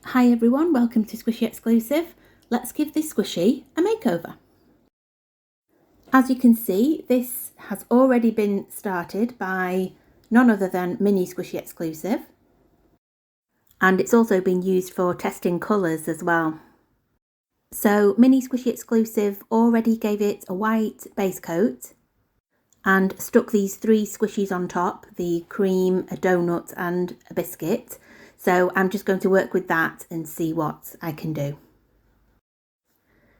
Hi everyone, welcome to Squishy Exclusive. Let's give this squishy a makeover. As you can see, this has already been started by none other than Mini Squishy Exclusive. And it's also been used for testing colours as well. So Mini Squishy Exclusive already gave it a white base coat and stuck these 3 squishies on top, the cream, a donut and a biscuit. So I'm just going to work with that and see what I can do.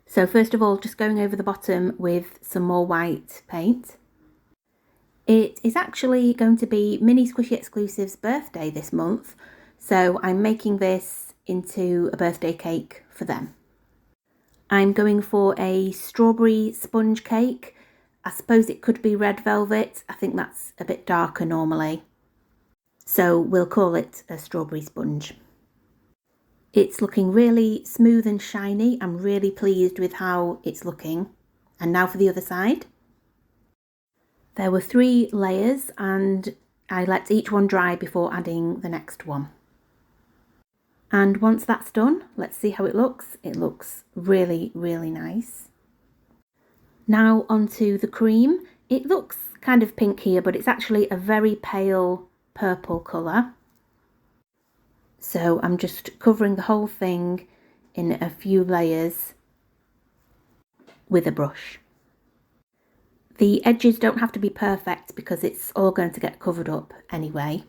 So first of all, just going over the bottom with some more white paint. It is actually going to be Mini Squishy Exclusive's birthday this month, so I'm making this into a birthday cake for them. I'm going for a strawberry sponge cake. I suppose it could be red velvet. I think that's a bit darker normally. So we'll call it a strawberry sponge. It's looking really smooth and shiny. I'm really pleased with how it's looking. And now for the other side. There were 3 layers and I let each one dry before adding the next one. And once that's done, let's see how it looks. It looks really, really nice. Now onto the cream. It looks kind of pink here, but it's actually a very pale purple colour. So I'm just covering the whole thing in a few layers with a brush. The edges don't have to be perfect because it's all going to get covered up anyway.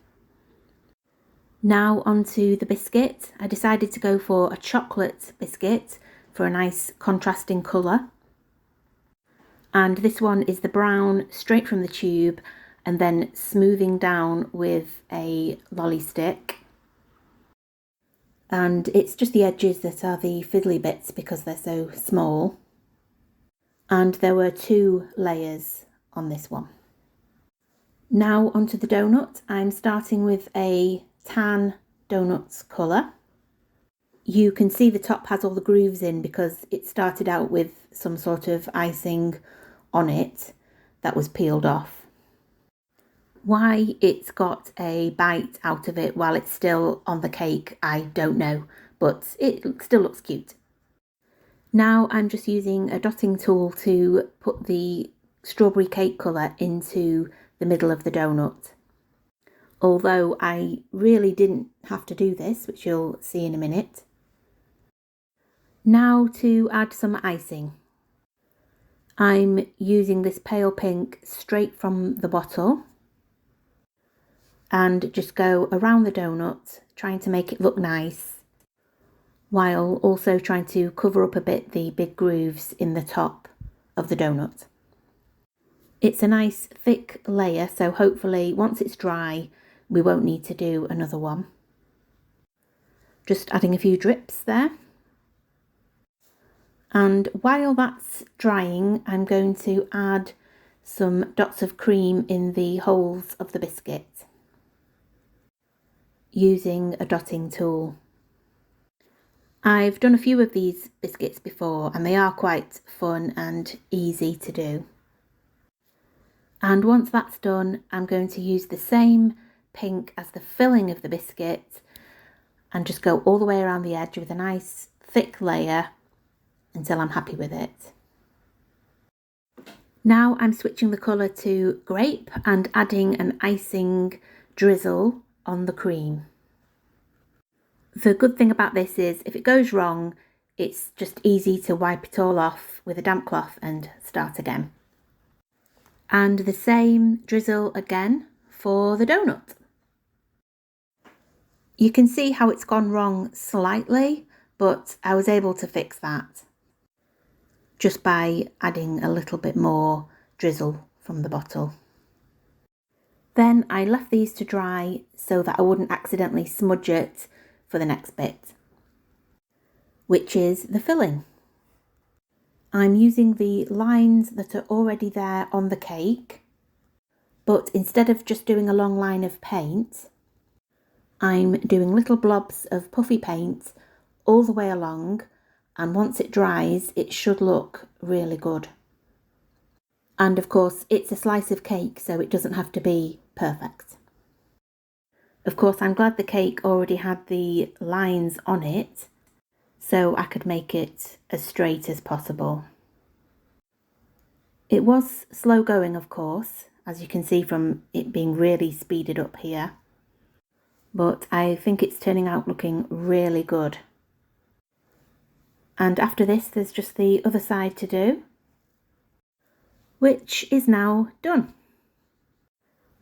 Now onto the biscuit. I decided to go for a chocolate biscuit for a nice contrasting colour. And this one is the brown straight from the tube and then smoothing down with a lolly stick. And it's just the edges that are the fiddly bits because they're so small. And there were 2 layers on this one. Now onto the donut. I'm starting with a tan donut colour. You can see the top has all the grooves in because it started out with some sort of icing on it that was peeled off. Why it's got a bite out of it while it's still on the cake, I don't know, but it still looks cute. Now I'm just using a dotting tool to put the strawberry cake colour into the middle of the donut. Although I really didn't have to do this, which you'll see in a minute. Now to add some icing. I'm using this pale pink straight from the bottle and just go around the donut, trying to make it look nice, while also trying to cover up a bit the big grooves in the top of the donut. It's a nice thick layer, so hopefully once it's dry, we won't need to do another one. Just adding a few drips there. And while that's drying, I'm going to add some dots of cream in the holes of the biscuit using a dotting tool. I've done a few of these biscuits before and they are quite fun and easy to do. And once that's done, I'm going to use the same pink as the filling of the biscuit and just go all the way around the edge with a nice thick layer until I'm happy with it. Now I'm switching the colour to grape and adding an icing drizzle on the cream. The good thing about this is if it goes wrong, it's just easy to wipe it all off with a damp cloth and start again. And the same drizzle again for the donut. You can see how it's gone wrong slightly, but I was able to fix that just by adding a little bit more drizzle from the bottle. Then I left these to dry so that I wouldn't accidentally smudge it for the next bit, which is the filling. I'm using the lines that are already there on the cake, but instead of just doing a long line of paint, I'm doing little blobs of puffy paint all the way along, and once it dries, it should look really good. And of course, it's a slice of cake, so it doesn't have to be perfect. Of course, I'm glad the cake already had the lines on it, so I could make it as straight as possible. It was slow going, of course, as you can see from it being really speeded up here, but I think it's turning out looking really good. And after this, there's just the other side to do, which is now done.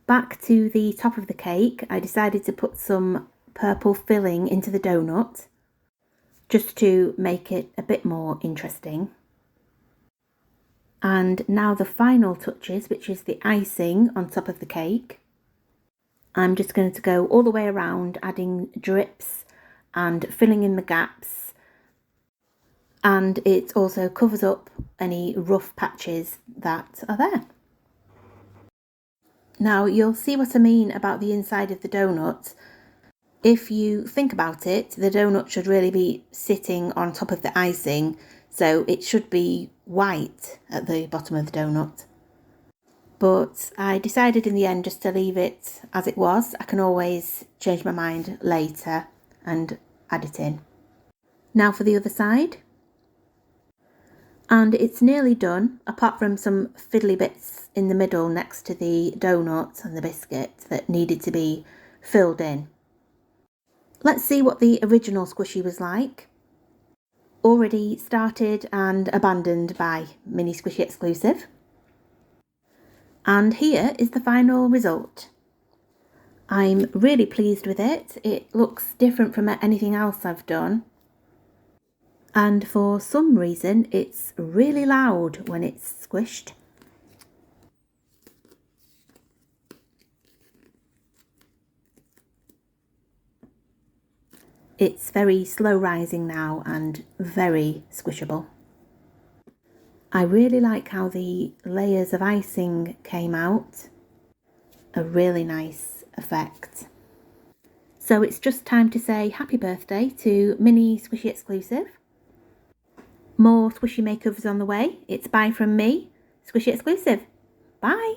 Back to the top of the cake, I decided to put some purple filling into the donut, just to make it a bit more interesting. And now the final touches, which is the icing on top of the cake. I'm just going to go all the way around, adding drips and filling in the gaps. And it also covers up any rough patches that are there. Now you'll see what I mean about the inside of the donut. If you think about it, the donut should really be sitting on top of the icing, so it should be white at the bottom of the donut. But I decided in the end just to leave it as it was. I can always change my mind later and add it in. Now for the other side. And it's nearly done, apart from some fiddly bits in the middle next to the donut and the biscuit that needed to be filled in. Let's see what the original squishy was like. Already started and abandoned by Mini Squishy Exclusive. And here is the final result. I'm really pleased with it. It looks different from anything else I've done. And for some reason, it's really loud when it's squished. It's very slow rising now and very squishable. I really like how the layers of icing came out. A really nice effect. So it's just time to say happy birthday to Mini Squishy Exclusive. More squishy makeovers on the way. It's bye from me, Squishy Exclusive. Bye!